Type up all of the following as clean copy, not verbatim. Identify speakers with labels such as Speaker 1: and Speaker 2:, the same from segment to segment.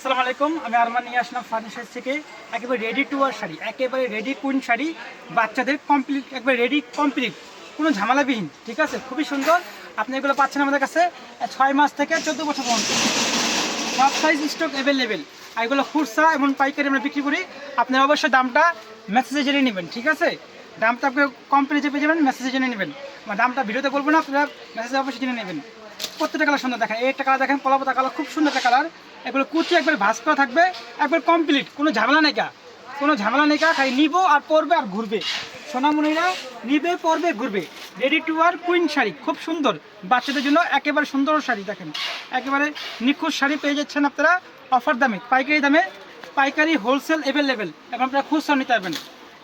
Speaker 1: আসসালামু আলাইকুম, আমি আরমান নিয়ে আসলাম ফার্নিচার থেকে একেবারে রেডি টু ওয়ার শাড়ি, একেবারে রেডি কুইন শাড়ি, বাচ্চাদের কমপ্লিট, একবারে রেডি কমপ্লিট, কোনো ঝামেলাবিহীন। ঠিক আছে, খুবই সুন্দর। আপনি এগুলো পাচ্ছেন আমাদের কাছে 6 মাস থেকে 14 বছর পর্যন্ত। সব সাইজ স্টক অ্যাভেলেবেল। আর এগুলো খুচরা এবং পাইকারি আমরা বিক্রি করি। আপনারা অবশ্যই দামটা মেসেজে জেনে নেবেন। ঠিক আছে, দামটা আপনি কোম্পানি চেপে যাবেন, মেসেজে জেনে নেবেন। দামটা ভিডিওতে বলবো না, আপনারা মেসেজে অবশ্যই জেনে নেবেন। প্রত্যেকটা কালার সুন্দর দেখেন, এই একটা কালার দেখেন, কলাপাতা কালার, খুব সুন্দর একটা কালার। এগুলো কুচি একবার ভাঁজ করা থাকবে, একবার কমপ্লিট, কোনো ঝামেলা নেই কা, কোনো ঝামেলা নেই কা। খাই নিবো আর পরবে আর ঘুরবে। সোনামণিরা নিবে, পরবে, ঘুরবে। Ready to wear queen sari, খুব সুন্দর, বাচ্চাদের জন্য একেবারে সুন্দর শাড়ি। দেখেন একেবারে নিখুঁত শাড়ি পেয়ে যাচ্ছেন আপনারা অফার দামে, পাইকারি দামে। পাইকারি হোলসেল অ্যাভেলেবেল, এবং আপনারা খুচরা নিতে পারবেন।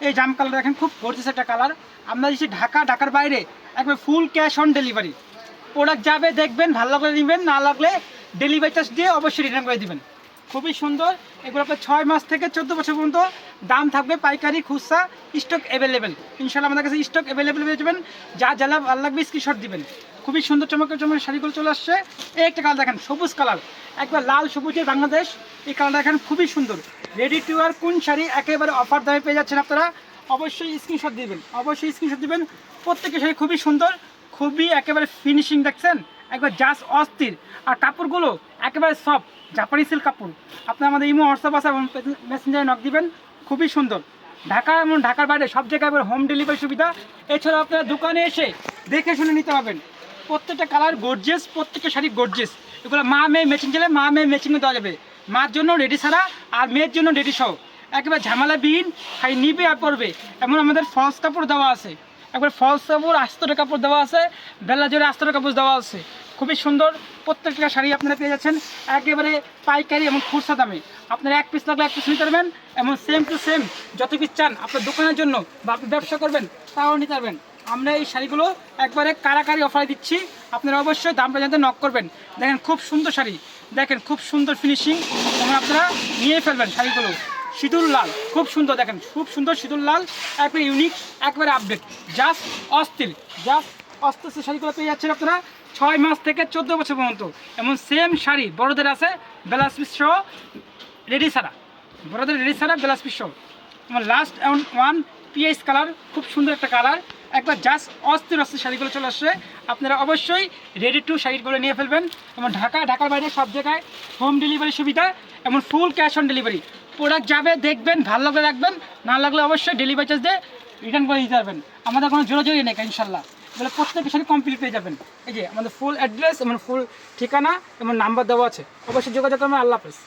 Speaker 1: এই জাম কালার দেখেন, খুব গর্জিয়াস একটা কালার। আমরা দিচ্ছি ঢাকার বাইরে একবার full cash on delivery. Product যাবে, দেখবেন, ভালো লাগলে নেবেন, না লাগলে ডেলিভারি চার্জ দিয়ে অবশ্যই রিটার্ন করে দেবেন। খুবই সুন্দর। এগুলো আপনার 6 মাস থেকে 14 বছর পর্যন্ত দাম থাকবে, পাইকারি খুচরা স্টক অ্যাভেলেবেল। ইনশাআল্লাহ আমাদের কাছে স্টক অ্যাভেলেবেল পেয়ে যাবেন। যা জ্বালা ভালো লাগবে স্ক্রিনশট দিবেন। খুবই সুন্দর চমকের শাড়িগুলো চলে আসছে। এই একটা কালার দেখেন, সবুজ কালার, একবার লাল সবুজের বাংলাদেশ। এই কালার দেখেন, খুবই সুন্দর। রেডি টু ওয়ার কোন শাড়ি, একেবারে অফার দামে পেয়ে যাচ্ছেন আপনারা। অবশ্যই স্ক্রিনশট দিবেন, অবশ্যই স্ক্রিনশট দিবেন। প্রত্যেকের শাড়ি খুবই সুন্দর, খুবই একেবারে ফিনিশিং দেখছেন, একবার জাস্ট অস্থির। আর কাপড়গুলো একেবারে সফট, জাপানি সিল্ক কাপড়। আপনার আমাদের ইমো, হোয়াটসঅ্যাপ আছে এবং মেসেঞ্জারে নক দিবেন। খুবই সুন্দর। ঢাকা এবং ঢাকার বাইরে সব জায়গায় এবার হোম ডেলিভারি সুবিধা। এছাড়াও আপনারা দোকানে এসে দেখে শুনে নিতে পারবেন। প্রত্যেকটা কালার গর্জিয়াস, প্রত্যেকটা শাড়ি গর্জিয়াস। এগুলো মা মেয়ে ম্যাচিং চাইলে মা মেয়ে ম্যাচিংয়ে দেওয়া যাবে। মার জন্য রেডি ছাড়া আর মেয়ের জন্য রেডি সহ, একেবারে ঝামেলাবিহীন। খাই নিবে আর পরবে। এমন আমাদের ফলস কাপড় দেওয়া আছে, একবার ফলস কাপড়, আস্তরের কাপড় দেওয়া আছে, বেলা জোরে আস্তরের কাপড় দেওয়া আছে। খুবই সুন্দর। প্রত্যেকটা শাড়ি আপনারা পেয়ে যাচ্ছেন একেবারে পাইকারি এবং খুচরা দামে। আপনারা এক পিস লাগলে এক পিস নিতে পারবেন, এবং সেম টু সেম যত পিস চান আপনার দোকানের জন্য বা আপনি ব্যবসা করবেন তাও নিতে পারবেন। আমরা এই শাড়িগুলো একবারে কারাকারি অফারে দিচ্ছি। আপনারা অবশ্যই দামটা জানতে নক করবেন। দেখেন খুব সুন্দর শাড়ি, দেখেন খুব সুন্দর ফিনিশিং, এবং আপনারা নিয়ে ফেলবেন শাড়িগুলো। সিঁদুর লাল, খুব সুন্দর, দেখেন খুব সুন্দর সিঁদুর লাল, একবারে ইউনিক, একবারে আপডেট, জাস্ট অস্থির, জাস্ট অস্থির শাড়িগুলো পেয়ে যাচ্ছেন আপনারা 6 মাস থেকে 14 বছর পর্যন্ত। এমন সেম শাড়ি বড়দের আছে, বেলাস পিস সহ, রেডি ছাড়া, বড়দের রেডি ছাড়া বেলাস পিস সহ। আমার লাস্ট ওয়ান পিএস কালার, খুব সুন্দর একটা কালার, একবার জাস্ট অস্থির অস্থির শাড়িগুলো চলে আসছে। আপনারা অবশ্যই রেডি টু শাড়িগুলো নিয়ে ফেলবেন। এবং ঢাকার বাইরে সব জায়গায় হোম ডেলিভারি সুবিধা, এবং full cash on delivery. Product যাবে, দেখবেন, ভালো লাগলে রাখবেন, না লাগলে অবশ্যই ডেলিভারি চার্জ দিয়ে রিটার্ন করে দিতে পারবেন। আমাদের কোনো জোরাজোরি নেই ইনশাল্লাহ। এগুলো প্রত্যেকের সাথে কমপ্লিট পেয়ে যাবেন। এই যে আমাদের ফুল অ্যাড্রেস এবং ফুল ঠিকানা এবং নাম্বার দেওয়া আছে, অবশ্যই যোগাযোগ করবেন। আল্লাহ হাফেজ।